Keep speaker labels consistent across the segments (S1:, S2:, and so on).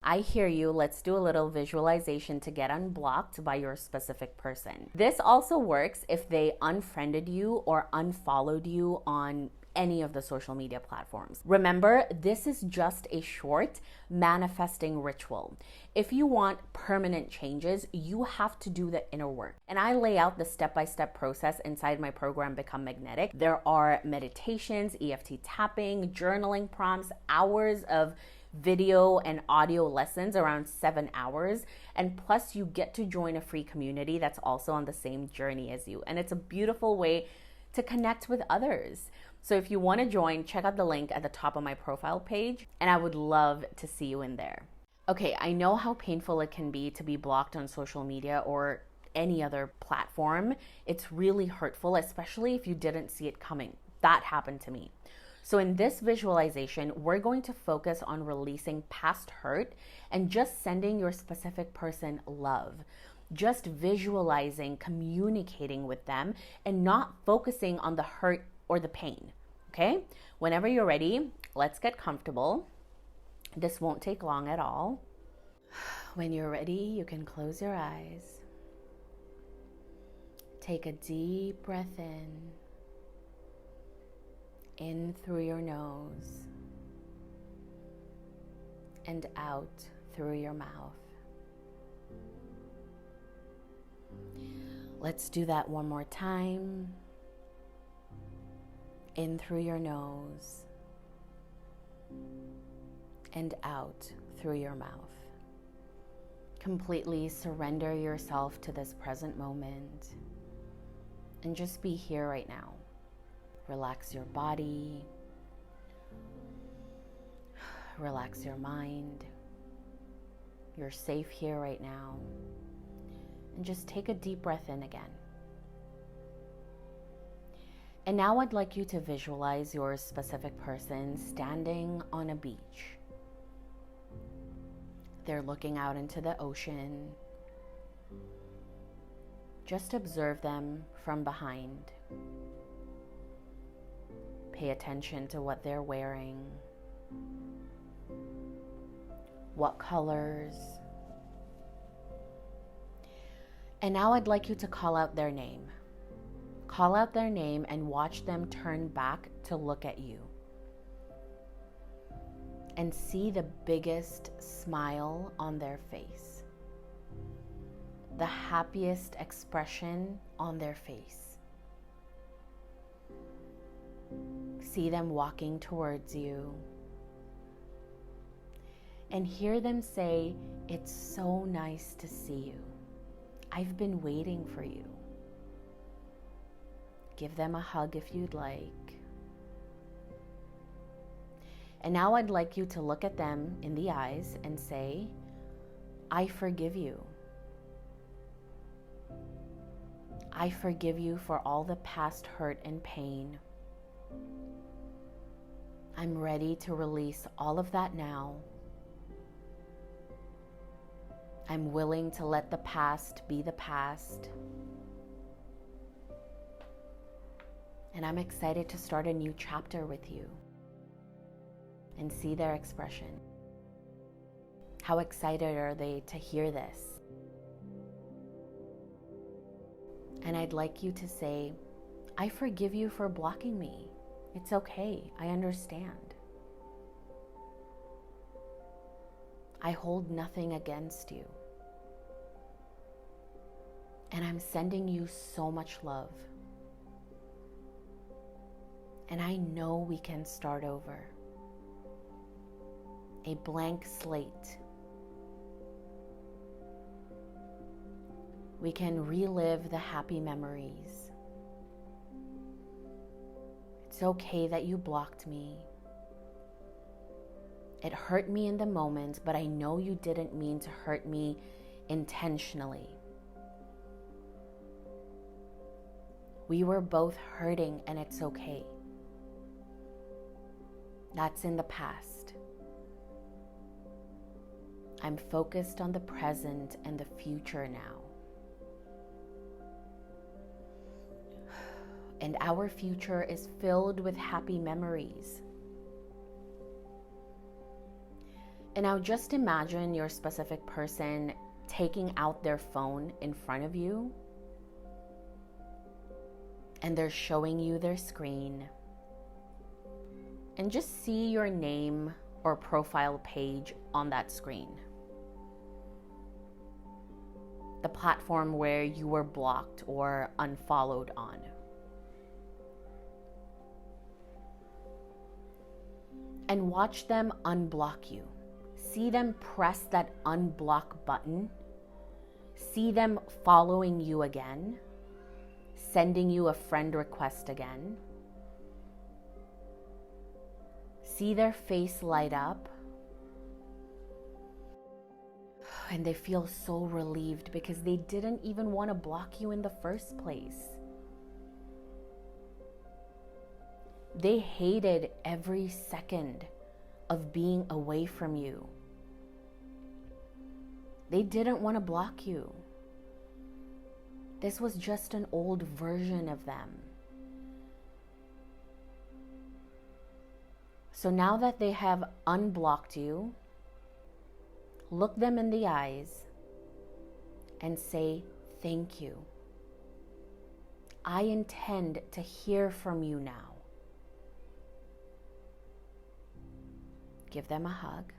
S1: I hear you. Let's do a little visualization to get unblocked by your specific person. This also works if they unfriended you or unfollowed you on any of the social media platforms. Remember, this is just a short manifesting ritual. If you want permanent changes, you have to do the inner work. And I lay out the step-by-step process inside my program, Become Magnetic. There are meditations, EFT tapping, journaling prompts, hours of video and audio lessons, around 7 hours. And plus you get to join a free community that's also on the same journey as you. And it's a beautiful way to connect with others. So if you want to join, check out the link at the top of my profile page, and I would love to see you in there. Okay, I know how painful it can be to be blocked on social media or any other platform. It's really hurtful, especially if you didn't see it coming. That happened to me. So in this visualization, we're going to focus on releasing past hurt and just sending your specific person love. Just visualizing, communicating with them, and not focusing on the hurt or the pain, okay? Whenever you're ready, let's get comfortable. This won't take long at all. When you're ready, you can close your eyes. Take a deep breath in through your nose, and out through your mouth. Let's do that one more time. In through your nose and out through your mouth. Completely surrender yourself to this present moment and just be here right now. Relax your body, relax your mind. You're safe here right now. And just take a deep breath in again. And now I'd like you to visualize your specific person standing on a beach. They're looking out into the ocean. Just observe them from behind. Pay attention to what they're wearing, what colors. And now I'd like you to call out their name. Call out their name and watch them turn back to look at you. And see the biggest smile on their face. The happiest expression on their face. See them walking towards you. And hear them say, "It's so nice to see you. I've been waiting for you." Give them a hug if you'd like. And now I'd like you to look at them in the eyes and say, "I forgive you. I forgive you for all the past hurt and pain. I'm ready to release all of that now. I'm willing to let the past be the past. And I'm excited to start a new chapter with you." And see their expression. How excited are they to hear this? And I'd like you to say, "I forgive you for blocking me. It's okay. I understand. I hold nothing against you. And I'm sending you so much love. And I know we can start over. A blank slate. We can relive the happy memories. It's okay that you blocked me. It hurt me in the moment, but I know you didn't mean to hurt me intentionally. We were both hurting, and it's okay. That's in the past. I'm focused on the present and the future now. And our future is filled with happy memories. And now just imagine your specific person taking out their phone in front of you, and they're showing you their screen. And just see your name or profile page on that screen. The platform where you were blocked or unfollowed on. And watch them unblock you. See them press that unblock button. See them following you again, sending you a friend request again. See their face light up, and they feel so relieved because they didn't even want to block you in the first place. They hated every second of being away from you. They didn't want to block you. This was just an old version of them. So now that they have unblocked you, look them in the eyes and say, thank you. I intend to hear from you now. Give them a hug.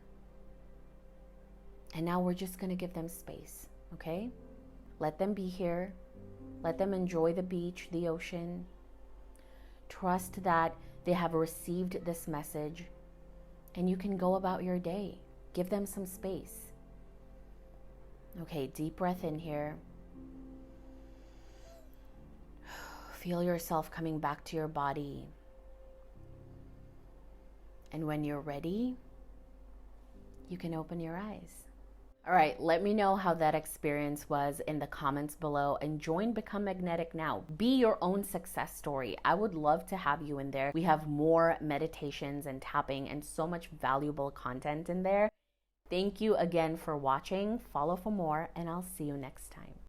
S1: And now we're just going to give them space, okay? Let them be here. Let them enjoy the beach, the ocean. Trust that they have received this message, and you can go about your day. Give them some space. Okay, deep breath in here. Feel yourself coming back to your body. And when you're ready, you can open your eyes. All right, let me know how that experience was in the comments below, and join Become Magnetic now. Be your own success story. I would love to have you in there. We have more meditations and tapping and so much valuable content in there. Thank you again for watching. Follow for more, and I'll see you next time.